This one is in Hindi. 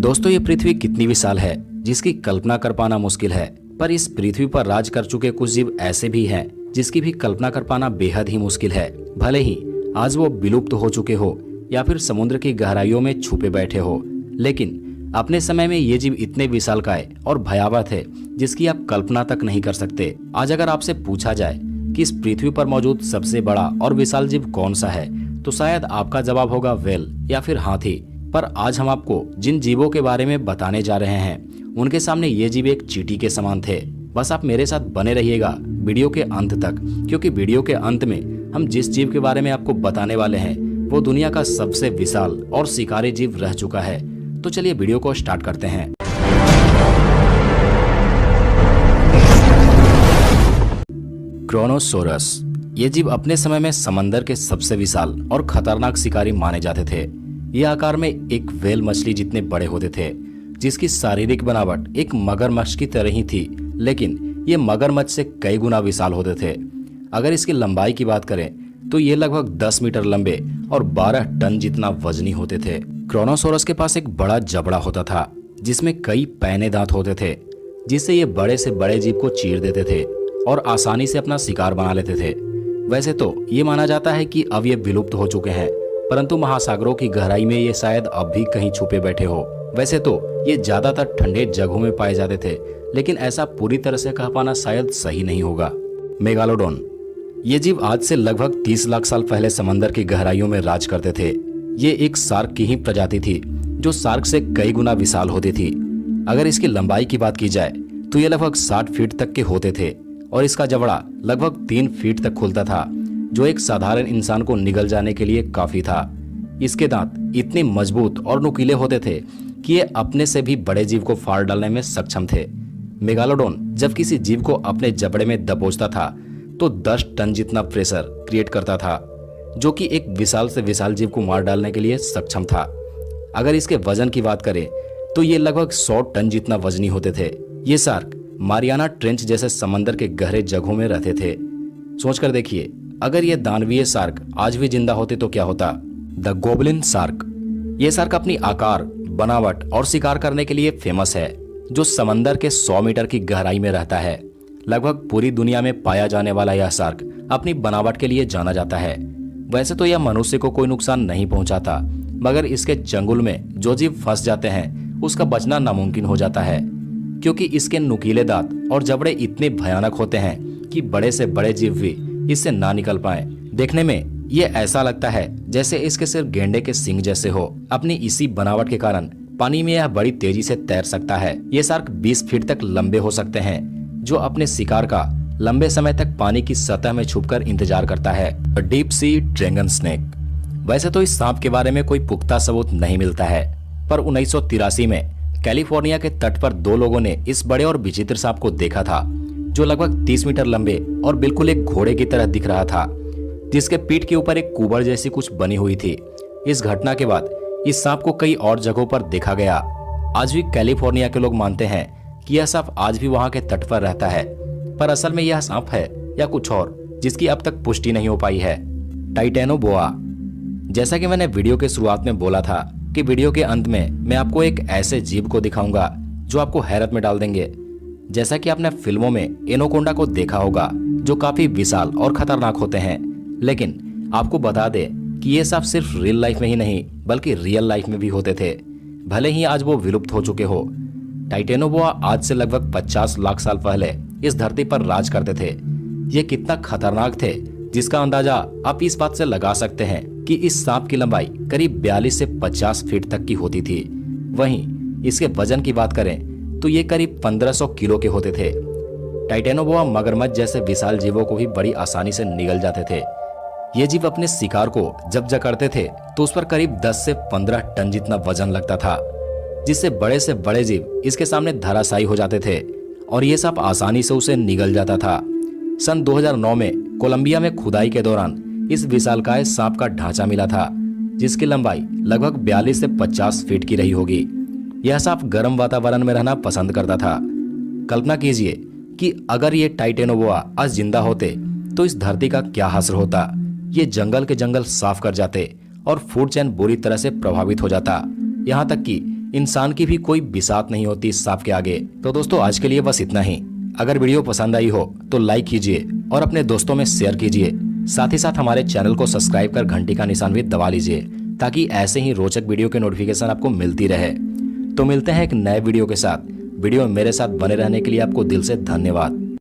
दोस्तों, ये पृथ्वी कितनी विशाल है जिसकी कल्पना कर पाना मुश्किल है। पर इस पृथ्वी पर राज कर चुके कुछ जीव ऐसे भी हैं जिसकी भी कल्पना कर पाना बेहद ही मुश्किल है। भले ही आज वो विलुप्त हो चुके हो या फिर समुद्र की गहराइयों में छुपे बैठे हो, लेकिन अपने समय में ये जीव इतने विशालकाय और भयावह थे जिसकी आप कल्पना तक नहीं कर सकते। आज अगर आपसे पूछा जाए कि इस पृथ्वी पर मौजूद सबसे बड़ा और विशाल जीव कौन सा है, तो शायद आपका जवाब होगा व्हेल या फिर हाथी। पर आज हम आपको जिन जीवों के बारे में बताने जा रहे हैं उनके सामने ये जीव एक चींटी के समान थे। बस आप मेरे साथ बने रहिएगा वीडियो के अंत तक, क्योंकि वीडियो के अंत में हम जिस जीव के बारे में आपको बताने वाले हैं वो दुनिया का सबसे विशाल और शिकारी जीव रह चुका है। तो चलिए वीडियो को स्टार्ट करते हैं। क्रोनोसोरस ये जीव अपने समय में समंदर के सबसे विशाल और खतरनाक शिकारी माने जाते थे। ये आकार में एक व्हेल मछली जितने बड़े होते थे, जिसकी शारीरिक बनावट एक मगरमच्छ की तरह ही थी, लेकिन ये मगरमच्छ से कई गुना विशाल होते थे। अगर इसकी लंबाई की बात करें तो ये लगभग 10 मीटर लंबे और 12 टन जितना वजनी होते थे। क्रोनोसोरस के पास एक बड़ा जबड़ा होता था जिसमें कई पैने दांत होते थे, जिससे ये बड़े से बड़े जीव को चीर देते थे और आसानी से अपना शिकार बना लेते थे। वैसे तो ये माना जाता है कि अब ये विलुप्त हो चुके हैं, परंतु महासागरों की गहराई में ये शायद अब भी कहीं छुपे बैठे हो। वैसे तो ये ज्यादातर ठंडे जगहों में पाए जाते थे, लेकिन ऐसा पूरी तरह से कह पाना शायद सही नहीं होगा। मेगालोडोन ये जीव आज से लगभग 30 लाख साल पहले समंदर की गहराइयों में राज करते थे। ये एक शार्क की ही प्रजाति थी जो शार्क से कई गुना विशाल होती थी। अगर इसकी लंबाई की बात की जाए तो ये लगभग 60 फीट तक के होते थे और इसका जबड़ा लगभग 3 फीट तक खुलता था, जो एक साधारण इंसान को निगल जाने के लिए काफी था। इसके दांत इतने मजबूत और नुकीले होते थे कि ये अपने से भी बड़े जीव को फाड़ डालने में सक्षम थे। मेगालोडोन जब किसी जीव को अपने जबड़े में दबोचता था तो 10 टन जितना प्रेशर क्रिएट करता था, जो कि एक विशाल से विशाल जीव को मार डालने के लिए सक्षम था। अगर इसके वजन की बात करें तो ये लगभग 100 टन जितना वजनी होते थे। ये शार्क मारियाना ट्रेंच जैसे समंदर के गहरे जगहों में रहते थे। सोचकर देखिए, अगर ये दानवीय शार्क आज भी जिंदा होते तो क्या होता। द गोबलिन शार्क ये शार्क अपनी आकार, बनावट और शिकार करने के लिए फेमस है, जो समंदर के 100 मीटर की गहराई में रहता है। लगभग पूरी दुनिया में पाया जाने वाला यह शार्क अपनी बनावट के लिए जाना जाता है। वैसे तो यह मनुष्य को कोई नुकसान नहीं पहुंचाता, मगर इसके चंगुल में जो जीव फंस जाते हैं उसका बचना नामुमकिन हो जाता है, क्योंकि इसके नुकीले दांत और जबड़े इतने भयानक होते हैं कि बड़े से बड़े जीव भी इससे ना निकल पाए। देखने में ये ऐसा लगता है जैसे इसके सिर्फ गेंडे के सींग जैसे हो। अपनी इसी बनावट के कारण पानी में यह बड़ी तेजी से तैर सकता है। ये शार्क 20 फीट तक लंबे हो सकते हैं, जो अपने शिकार का लंबे समय तक पानी की सतह में छुपकर इंतजार करता है। डीप सी ड्रैगन स्नेक वैसे तो इस सांप के बारे में कोई पुख्ता सबूत नहीं मिलता है, पर 1983 में कैलिफोर्निया के तट पर 2 लोगों ने इस बड़े और विचित्र सांप को देखा था, जो लगभग 30 मीटर लंबे और बिल्कुल एक घोड़े की तरह दिख रहा था, जिसके पीठ के ऊपर एक कुबड़ जैसी कुछ बनी हुई थी। इस घटना के बाद इस सांप को कई और जगहों पर देखा गया। आज भी कैलिफोर्निया के लोग मानते हैं कि यह सांप आज भी वहां के तट पर रहता है, पर असल में यह सांप है या कुछ और, जिसकी अब तक पुष्टि नहीं हो पाई है। टाइटेनोबोआ जैसा कि मैंने वीडियो के शुरुआत में बोला था कि वीडियो के अंत में मैं आपको एक ऐसे जीव को दिखाऊंगा जो आपको हैरत में डाल देंगे। जैसा कि आपने फिल्मों में एनाकोंडा को देखा होगा, जो काफी विशाल और खतरनाक होते हैं, लेकिन आपको बता दें कि ये सांप सिर्फ रियल लाइफ में ही नहीं बल्कि रियल लाइफ में भी होते थे, भले ही आज वो विलुप्त हो चुके हो। टाइटेनोबोआ आज से लगभग 50 लाख साल पहले इस धरती पर राज करते थे। ये कितना खतरनाक थे जिसका अंदाजा आप इस बात से लगा सकते हैं कि इस सांप की लंबाई करीब 42 से 50 फीट तक की होती थी। वहीं इसके वजन की बात करें तो ये करीब 1500 किलो के होते थे। टाइटेनोबोआ मगरमच्छ जैसे विशाल जीवों को भी बड़ी आसानी से निगल जाते थे। ये जीव अपने शिकार को जब जकड़ते थे तो उस पर करीब 10 से 15 टन जितना वजन लगता था, जिससे बड़े से बड़े जीव इसके सामने धराशायी हो जाते थे और ये सांप आसानी से उसे निगल जाता था। सन 2009 में कोलंबिया में खुदाई के दौरान इस विशालकाय सांप का ढांचा मिला था, जिसकी लंबाई लगभग 42 से 50 फीट की रही होगी। यह सांप गर्म वातावरण में रहना पसंद करता था। कल्पना कीजिए कि अगर ये टाइटेनोबोआ आज जिंदा होते तो इस धरती का क्या हश्र होता। ये जंगल के जंगल साफ कर जाते और फूड चेन बुरी तरह से प्रभावित हो जाता। यहाँ तक कि इंसान की भी कोई बिसात नहीं होती इस सांप के आगे। तो दोस्तों आज के लिए बस इतना ही। अगर वीडियो पसंद आई हो तो लाइक कीजिए और अपने दोस्तों में शेयर कीजिए। साथ ही साथ हमारे चैनल को सब्सक्राइब कर घंटी का निशान भी दबा लीजिए ताकि ऐसे ही रोचक वीडियो के नोटिफिकेशन आपको मिलती रहे। तो मिलते हैं एक नए वीडियो के साथ। वीडियो में मेरे साथ बने रहने के लिए आपको दिल से धन्यवाद।